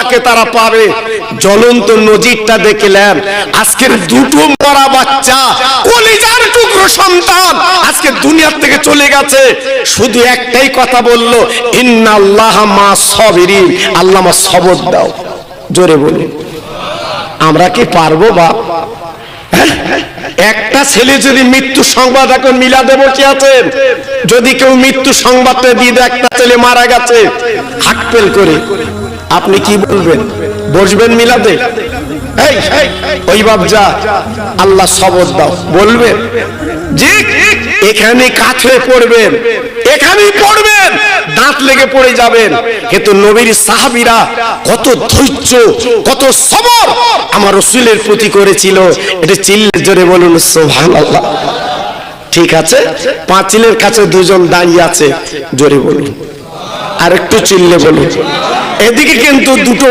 আল্লাহকে তারা পাবে। জ্বলন্ত নজিরটা দেখলেন, আজকের দুটো মরা বাচ্চা, কলিজার টুকরো সন্তান আজকে দুনিয়া থেকে চলে গেছে, শুধু একটাই কথা বলল, ইন্নাল্লাহা মা সাবিরিন, আল্লাহ মা সবর দাও। জোরে বলুন। আমরা কি পারবো বাপ? একটা ছেলে যদি মৃত্যু সংবাদ, এখন মিলাদে বসে আছেন, যদি কেউ মৃত্যু সংবাদটা দিয়ে দেয় একটা ছেলে মারা গেছে হাকপেল করে, আপনি কি বলবেন? বসবেন মিলাদে? এই ওই বাপ যা, আল্লাহ সবর দাও বলবেন? জি, এখানে কাছে পড়বেন, এখানেই পড়বেন, দাঁত লেগে পড়ে যাবেন। কিন্তু নবীর সাহাবীরা কত ধৈর্য, কত সবর আমার রাসূলের প্রতি করেছিল, এটা চিল্লে জোরে বলুন সুবহানাল্লাহ। ঠিক আছে, পাঁচিলের কাছে দুজন দাঁড়িয়ে আছে, জোরে বলুন, আর একটু চিল্লে বলুন। এদিকে কিন্তু দুটো